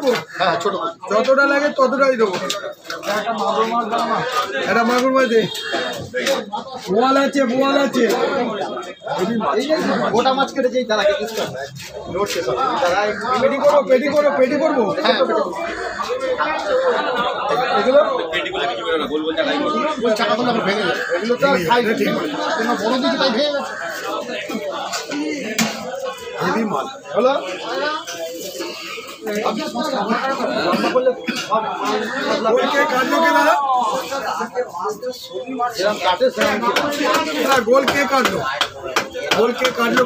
করবো? হ্যাঁ ছোট, যতটা লাগে ততটাই দেবো। একটা মাগুর মাছ দে। বোয়াল আছে, বোয়াল আছে। গোটা মাছ কেটেছে দাদা, পেটি করবো, পেটি করবো, পেটি করবো। এগুলো চাকাগুলো আমার ভেঙে গেছে, এগুলো তো খাই ঠিক বড় দিকে তাই ভেঙে গেছে। হেভি মাল হলো। গোল কে কাটলো কে দাদা? গোল কে কাটলো? গোল কে কাটলো?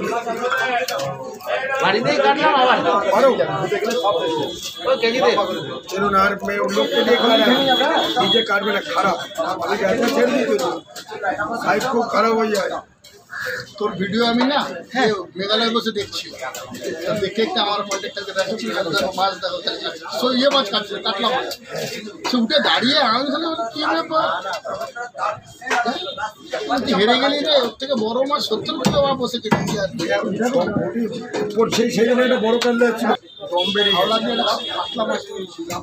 বাড়িতেই কাটলাম আবার পারো কেজিতে चलो ना मैं उन लोग के लिए खा रहा नीचे काटবে না, খারাপ। আমি ऐसा ছেড়ে দিতে সাইড খুব খারাপ হয়ে যায়। তোর ভিডিও আমি না মেঘালয় বসে দেখছি, দেখে একটা আমার কন্ট্যাক্টারকে দেখাচ্ছি মাছ দেখো, সো ইয়ে মাছ কাটছে, কাটলাম মাছ। সে উঠে দাঁড়িয়ে আমি কি ব্যাপার, হেরে গেলি রে, ওর থেকে বড় মাছ 70 কিলো আমার বসে কেটেছি। আর সেই জন্য একটা বড় কাটলে ছিল দম বেরিয়ে হাওড়া দিয়ে পাতলা মাছ নিয়েছিলাম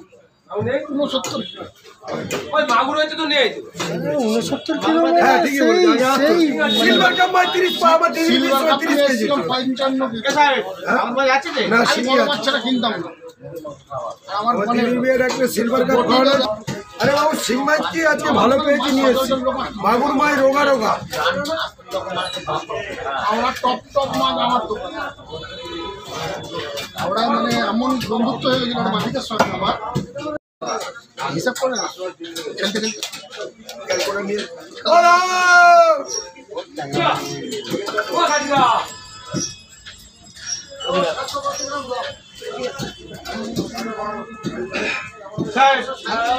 69 কিলো। ওই মাগুর হয়েছে তো নেই 69 কিলো। হ্যাঁ ঠিক আছে। সিলভার কাপ মাছ 30 পা, আমার 30 সিলভার কাপ 30 কেজি 55 কিলো। আমার ভাই আছে যে না আমি শিখি বড় আছে। মাছ ছাড়া কিনতাম না আমার আমার ফোনে। দিদির একটা সিলভার কাপ খাওয়ানো। আরে বাবু শিং মাছ কি আজকে ভালো পেয়েছি নিয়ে এসেছি। মাগুর মাছ রোগা রোগা। আমার টপ টপ মাছ আমার তো ওরা মানে এমন বন্ধুত্ব হয়ে গেছিল মালিকের সঙ্গে আমার, হিসাব করে না খেলতে খেলতে কাল করে নিয়ে ও কাজিরা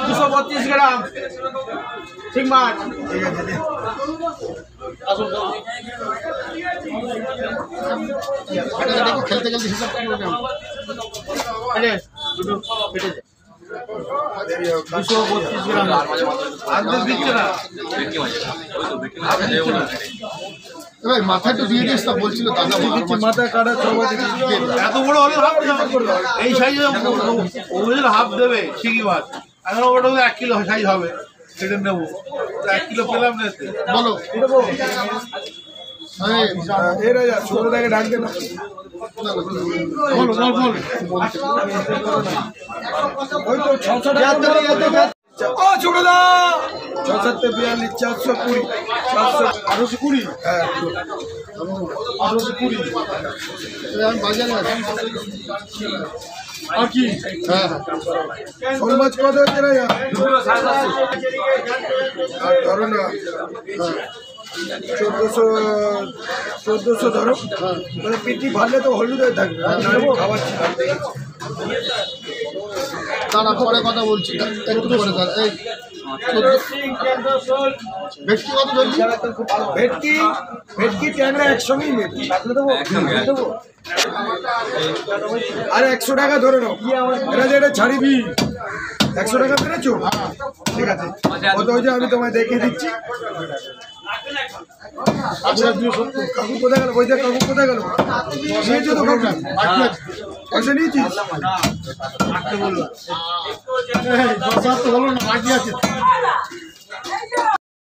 232 গ্রাম শিং মাছ। ঠিক আছে দে। খেলতে খেলতে হিসাব করে না। আরে দুটো পেটে যায় 232 গ্রাম আজকে দিচ্ছে না ভাই মাথা একটু দিয়ে দিস, তা বলছিল দাদা মাথা কাটা সবাই এত বড় হলে হাফ এই সাইজে ওদের হাফ দেবে শিঙি মাছ। এখন ওটা 1 কিলো সাইজ হবে, সেটা নেবো 1 কিলো পেলাম না। বলো এ রাজা ছোটটাকে ডাক দে না। বল বল বল ওই তো 600 টাকা ও ছোটদা 642 420 420 হ্যাঁ 1820 আমি বাজারে আছি। আর কি হ্যাঁ শোল মাছ কত হচ্ছে রাজা? আর ধরো না 1400 ধরো, মানে পেটি ভালো তো হলুদ হয়ে থাকবে। খাওয়াচ্ছি তারা পরে কথা বলছি, একটু পরে দাঁড়া। এই ভেটকি কত ধরলি? ভেটকি ভেটকি ট্যাংরা একসঙ্গেই নেবে। আর 100 টাকা ধরে নাও, এটা যেটা ছাড়িবি 100 টাকা পেরেছো? ঠিক আছে কত হয়েছে আমি তোমায় দেখিয়ে দিচ্ছি। আচ্ছা কাকু কোথায় গেল? বলছে কাকু কোথায় গেল? নিয়েছো তো কাকু? পয়সা নিয়েছিস? বললো তো বলো না, বাকি আছে।